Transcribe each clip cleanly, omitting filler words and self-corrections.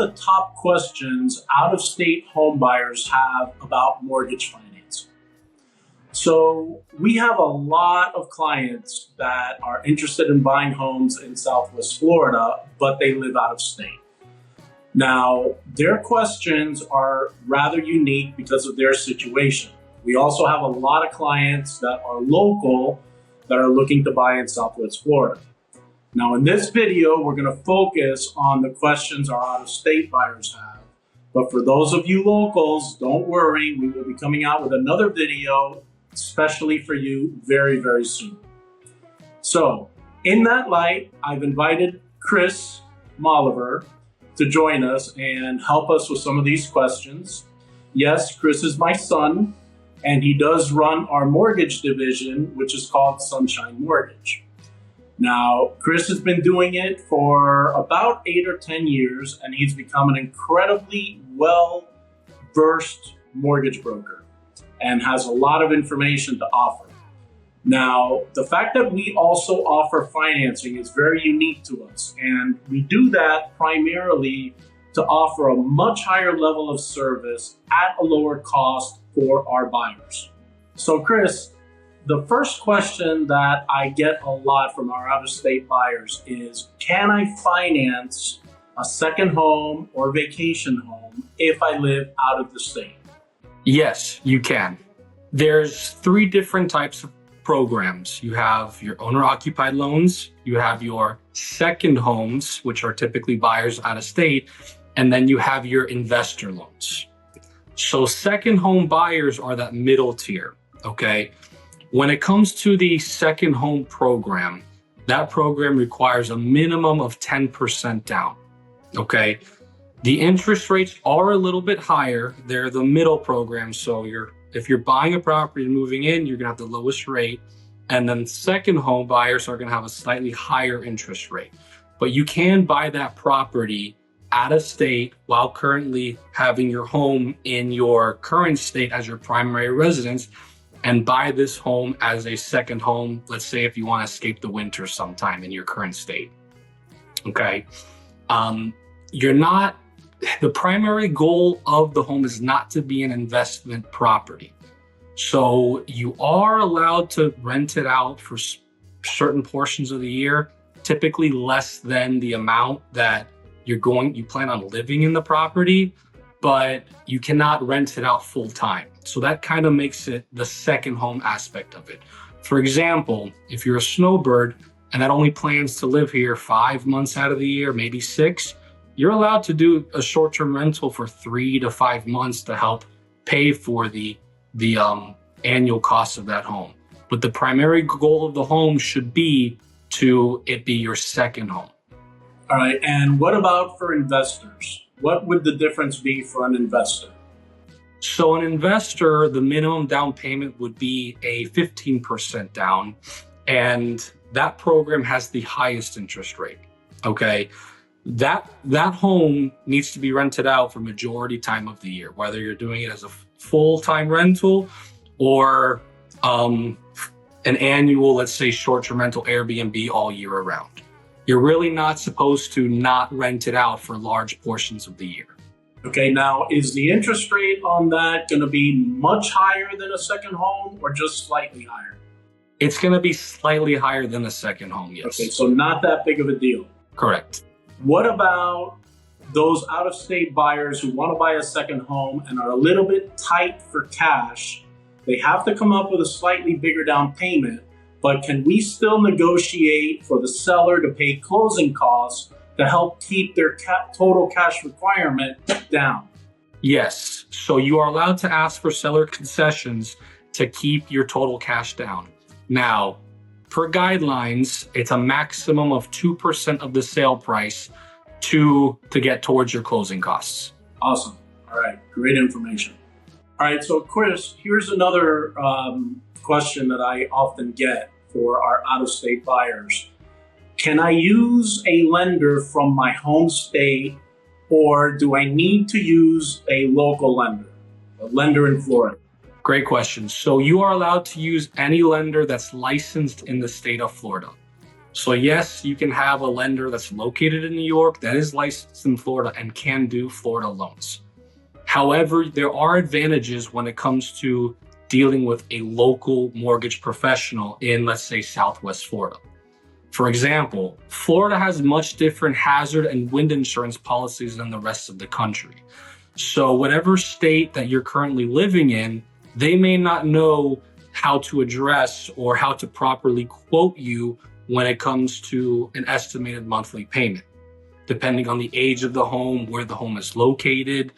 the top questions out-of-state home buyers have about mortgage finance. So we have a lot of clients that are interested in buying homes in Southwest Florida, but they live out of state. Now, their questions are rather unique because of their situation. We also have a lot of clients that are local that are looking to buy in Southwest Florida. Now, in this video, we're going to focus on the questions our out-of-state buyers have. But for those of you locals, don't worry, we will be coming out with another video, especially for you, very, very soon. So, in that light, I've invited Chris Moliver to join us and help us with some of these questions. Yes, Chris is my son, and he does run our mortgage division, which is called Sunshine Mortgage. Now, Chris has been doing it for about 8 or 10 years, and he's become an incredibly well-versed mortgage broker and has a lot of information to offer. Now, the fact that we also offer financing is very unique to us, and we do that primarily to offer a much higher level of service at a lower cost for our buyers. So, Chris, the first question that I get a lot from our out-of-state buyers is, can I finance a second home or vacation home if I live out of the state? Yes, you can. There's 3 different types of programs. You have your owner-occupied loans, you have your second homes, which are typically buyers out of state, and then you have your investor loans. So second home buyers are that middle tier, okay? When it comes to the second home program, that program requires a minimum of 10% down, okay? The interest rates are a little bit higher. They're the middle program. So if you're buying a property and moving in, you're gonna have the lowest rate. And then second home buyers are gonna have a slightly higher interest rate. But you can buy that property out of state while currently having your home in your current state as your primary residence, and buy this home as a second home, let's say if you want to escape the winter sometime in your current state. Okay. The primary goal of the home is not to be an investment property. So you are allowed to rent it out for certain portions of the year, typically less than the amount that you plan on living in the property, but you cannot rent it out full time. So that kind of makes it the second home aspect of it. For example, if you're a snowbird and that only plans to live here 5 months out of the year, maybe 6, you're allowed to do a short-term rental for 3 to 5 months to help pay for the annual cost of that home. But the primary goal of the home should be to it be your second home. All right, and what about for investors? What would the difference be for an investor? So an investor, the minimum down payment would be a 15% down, and that program has the highest interest rate, okay? That home needs to be rented out for majority time of the year, whether you're doing it as a full-time rental or an annual, let's say, short-term rental Airbnb all year around. You're really not supposed to not rent it out for large portions of the year. Okay, now is the interest rate on that going to be much higher than a second home or just slightly higher? It's going to be slightly higher than a second home, yes. Okay, so not that big of a deal. Correct. What about those out-of-state buyers who want to buy a second home and are a little bit tight for cash? They have to come up with a slightly bigger down payment, but can we still negotiate for the seller to pay closing costs to help keep their total cash requirement down? Yes. So you are allowed to ask for seller concessions to keep your total cash down. Now, per guidelines, it's a maximum of 2% of the sale price to get towards your closing costs. Awesome. All right. Great information. All right. So, Chris, here's another question that I often get for our out-of-state buyers. Can I use a lender from my home state, or do I need to use a local lender, a lender in Florida? Great question. So you are allowed to use any lender that's licensed in the state of Florida. So yes, you can have a lender that's located in New York that is licensed in Florida and can do Florida loans. However, there are advantages when it comes to dealing with a local mortgage professional in, let's say, Southwest Florida. For example, Florida has much different hazard and wind insurance policies than the rest of the country. So whatever state that you're currently living in, they may not know how to address or how to properly quote you when it comes to an estimated monthly payment, depending on the age of the home, where the home is located.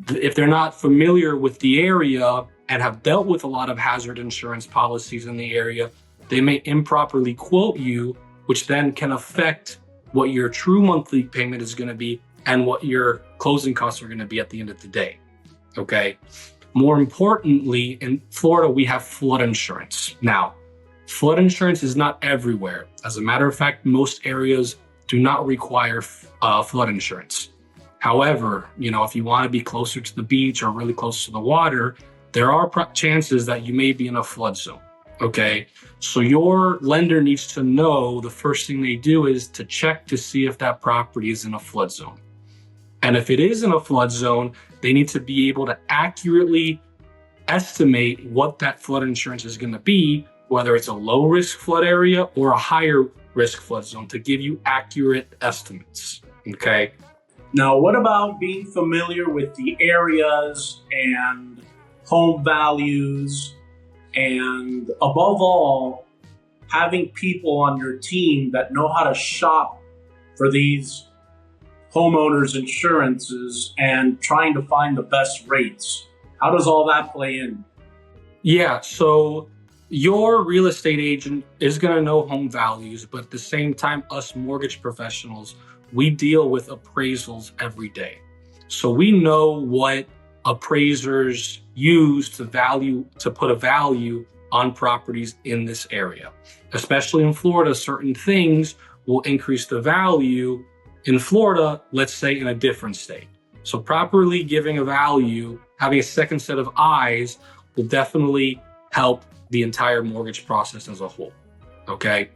If they're not familiar with the area and have dealt with a lot of hazard insurance policies in the area, they may improperly quote you, which then can affect what your true monthly payment is going to be and what your closing costs are going to be at the end of the day. Okay. More importantly, in Florida, we have flood insurance. Now, flood insurance is not everywhere. As a matter of fact, most areas do not require flood insurance. However, if you want to be closer to the beach or really close to the water, there are chances that you may be in a flood zone. Okay. So your lender needs to know the first thing they do is to check to see if that property is in a flood zone. And if it is in a flood zone, they need to be able to accurately estimate what that flood insurance is going to be, whether it's a low risk flood area or a higher risk flood zone, to give you accurate estimates. Okay. Now, what about being familiar with the areas and home values, and above all, having people on your team that know how to shop for these homeowners insurances and trying to find the best rates? How does all that play in? Yeah, so your real estate agent is going to know home values, but at the same time, us mortgage professionals, we deal with appraisals every day. So we know what appraisers use to put a value on properties in this area. Especially in Florida, certain things will increase the value in Florida, let's say in a different state. So properly giving a value, having a second set of eyes will definitely help the entire mortgage process as a whole. Okay.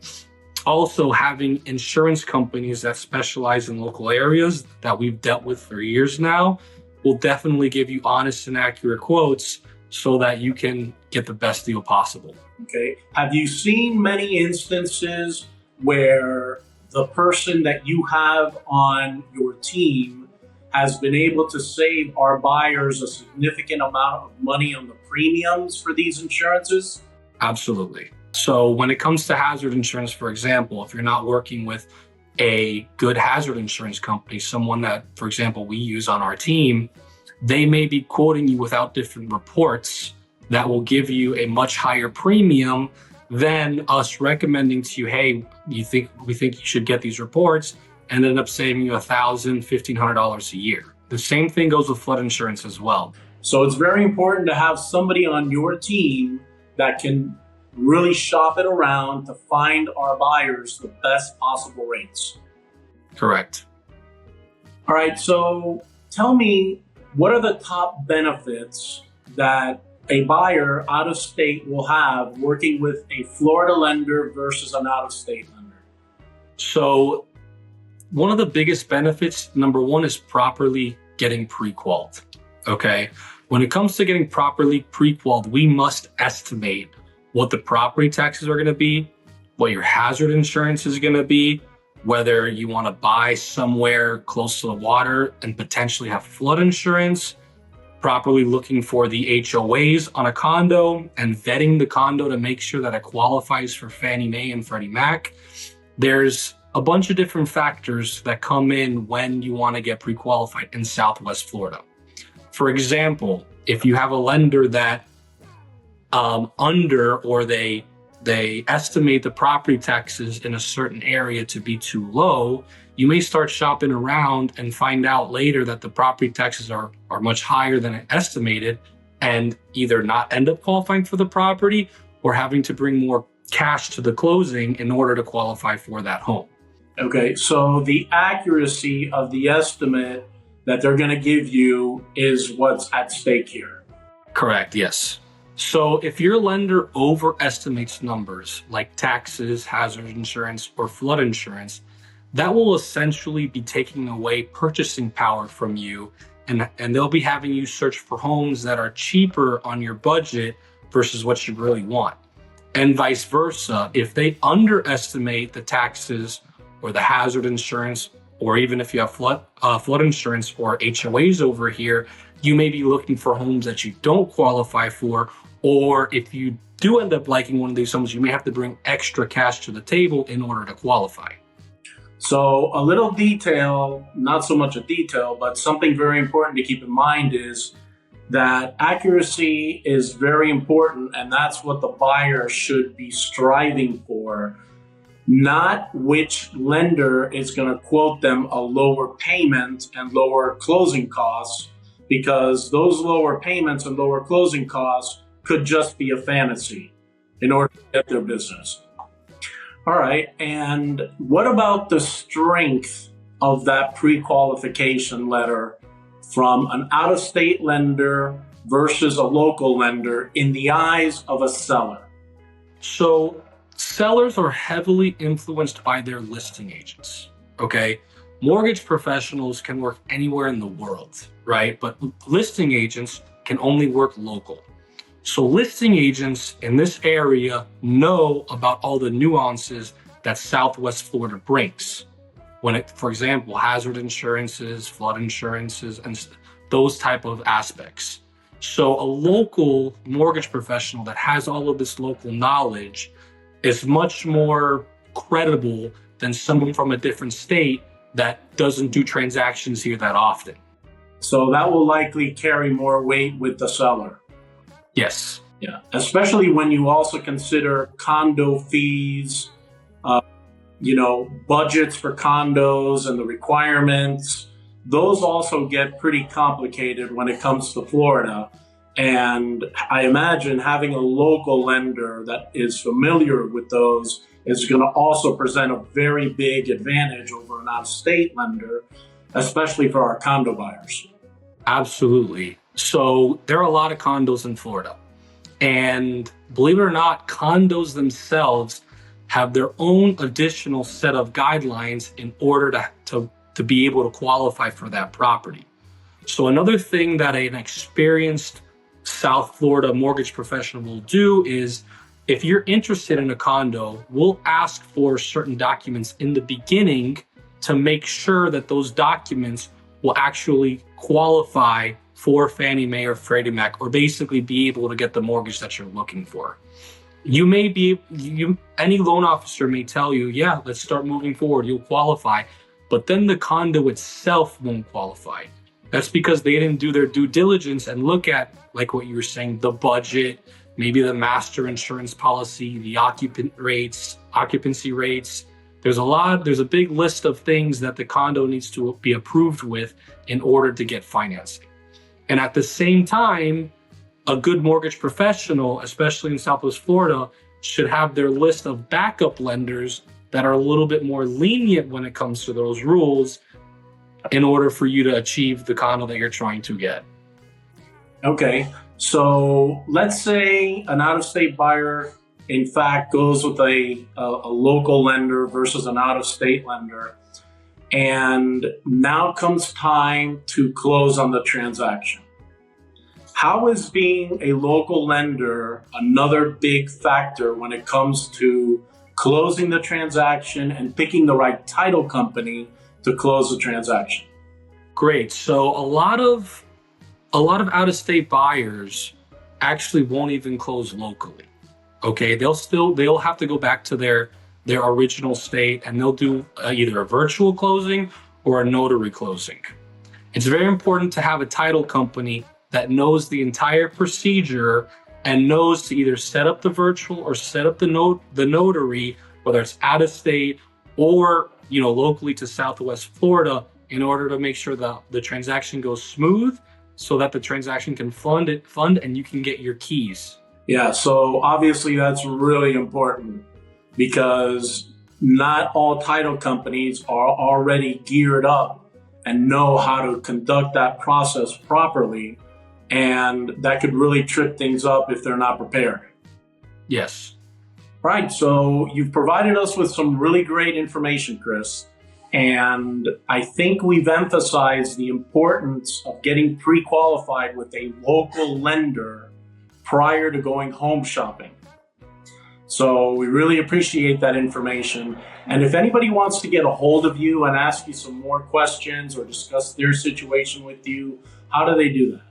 Also, having insurance companies that specialize in local areas that we've dealt with for years now will definitely give you honest and accurate quotes so that you can get the best deal possible. Okay. Have you seen many instances where the person that you have on your team has been able to save our buyers a significant amount of money on the premiums for these insurances? Absolutely. So when it comes to hazard insurance, for example, if you're not working with a good hazard insurance company, someone that, for example, we use on our team, they may be quoting you without different reports that will give you a much higher premium than us recommending to you, hey, we think you should get these reports, and end up saving you $1,000, $1,500 a year. The same thing goes with flood insurance as well. So it's very important to have somebody on your team that can really shop it around to find our buyers the best possible rates. Correct. All right, so tell me, what are the top benefits that a buyer out of state will have working with a Florida lender versus an out of state lender? So one of the biggest benefits, number one, is properly getting pre-qualified. Okay. When it comes to getting properly pre-qualified, we must estimate what the property taxes are going to be, what your hazard insurance is going to be, whether you want to buy somewhere close to the water and potentially have flood insurance, properly looking for the HOAs on a condo and vetting the condo to make sure that it qualifies for Fannie Mae and Freddie Mac. There's a bunch of different factors that come in when you want to get pre-qualified in Southwest Florida. For example, if you have a lender that they estimate the property taxes in a certain area to be too low, you may start shopping around and find out later that the property taxes are much higher than estimated, and either not end up qualifying for the property or having to bring more cash to the closing in order to qualify for that home. Okay, so the accuracy of the estimate that they're going to give you is what's at stake here. Correct, yes. So if your lender overestimates numbers like taxes, hazard insurance, or flood insurance, that will essentially be taking away purchasing power from you, and they'll be having you search for homes that are cheaper on your budget versus what you really want. And vice versa, if they underestimate the taxes or the hazard insurance, or even if you have flood insurance or HOAs over here, you may be looking for homes that you don't qualify for. Or if you do end up liking one of these homes, you may have to bring extra cash to the table in order to qualify. So a little detail, not so much a detail, but something very important to keep in mind is that accuracy is very important, and that's what the buyer should be striving for, not which lender is going to quote them a lower payment and lower closing costs, because those lower payments and lower closing costs could just be a fantasy in order to get their business. All right, and what about the strength of that pre-qualification letter from an out-of-state lender versus a local lender in the eyes of a seller? So sellers are heavily influenced by their listing agents, okay? Mortgage professionals can work anywhere in the world, right? But listing agents can only work local. So listing agents in this area know about all the nuances that Southwest Florida brings. When it, for example, hazard insurances, flood insurances, and those type of aspects. So a local mortgage professional that has all of this local knowledge is much more credible than someone from a different state that doesn't do transactions here that often. So that will likely carry more weight with the seller. Yes. Yeah, especially when you also consider condo fees, budgets for condos and the requirements. Those also get pretty complicated when it comes to Florida. And I imagine having a local lender that is familiar with those is going to also present a very big advantage over an out-of-state lender, especially for our condo buyers. Absolutely. So there are a lot of condos in Florida. And believe it or not, condos themselves have their own additional set of guidelines in order to be able to qualify for that property. So another thing that an experienced South Florida mortgage professional will do is, if you're interested in a condo, we'll ask for certain documents in the beginning to make sure that those documents will actually qualify for Fannie Mae or Freddie Mac, or basically be able to get the mortgage that you're looking for. Any loan officer may tell you, yeah, let's start moving forward, you'll qualify, but then the condo itself won't qualify. That's because they didn't do their due diligence and look at, like what you were saying, the budget, maybe the master insurance policy, the occupancy rates. There's a big list of things that the condo needs to be approved with in order to get financing. And at the same time, a good mortgage professional, especially in Southwest Florida, should have their list of backup lenders that are a little bit more lenient when it comes to those rules in order for you to achieve the condo that you're trying to get. Okay, so let's say an out-of-state buyer, in fact, goes with a local lender versus an out-of-state lender. And now comes time to close on the transaction. How is being a local lender another big factor when it comes to closing the transaction and picking the right title company to close the transaction? Great. So a lot of out-of-state buyers actually won't even close locally. Okay, they'll have to go back to their original state, and they'll do either a virtual closing or a notary closing. It's very important to have a title company that knows the entire procedure and knows to either set up the virtual or set up the notary, whether it's out of state or locally to Southwest Florida, in order to make sure that the transaction goes smooth, so that the transaction can fund and you can get your keys. Yeah, so obviously that's really important, because not all title companies are already geared up and know how to conduct that process properly. And that could really trip things up if they're not prepared. Yes. Right, so you've provided us with some really great information, Chris. And I think we've emphasized the importance of getting pre-qualified with a local lender prior to going home shopping. So we really appreciate that information. And if anybody wants to get a hold of you and ask you some more questions or discuss their situation with you, how do they do that?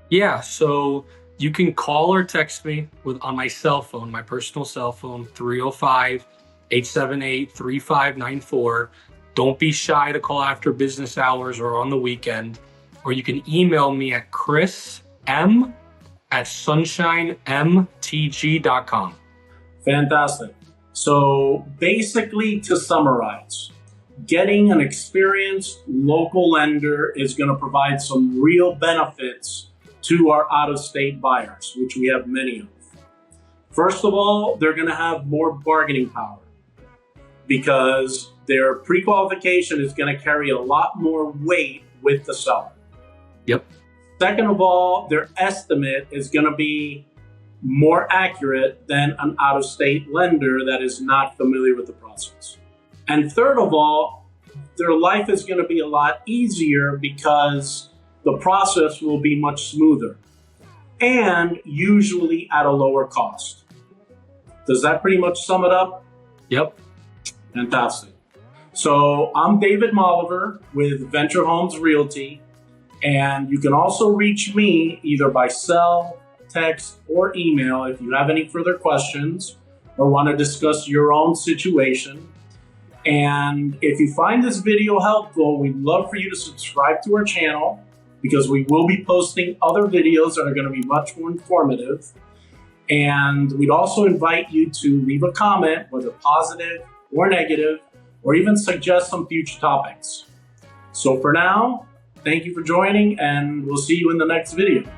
Yeah, so you can call or text me on my cell phone, my personal cell phone, 305-878-3594. Don't be shy to call after business hours or on the weekend. Or you can email me at chrism@sunshinemtg.com. Fantastic. So basically, to summarize, getting an experienced local lender is going to provide some real benefits to our out-of-state buyers, which we have many of. First of all, they're going to have more bargaining power because their pre-qualification is going to carry a lot more weight with the seller. Yep. Second of all, their estimate is going to be more accurate than an out-of-state lender that is not familiar with the process. And third of all, their life is going to be a lot easier because the process will be much smoother and usually at a lower cost. Does that pretty much sum it up? Yep. Fantastic. So I'm David Moliver with Venture Homes Realty, and you can also reach me either by cell, text, or email if you have any further questions or want to discuss your own situation. And if you find this video helpful, we'd love for you to subscribe to our channel because we will be posting other videos that are going to be much more informative. And we'd also invite you to leave a comment, whether positive or negative, or even suggest some future topics. So for now, thank you for joining, and we'll see you in the next video.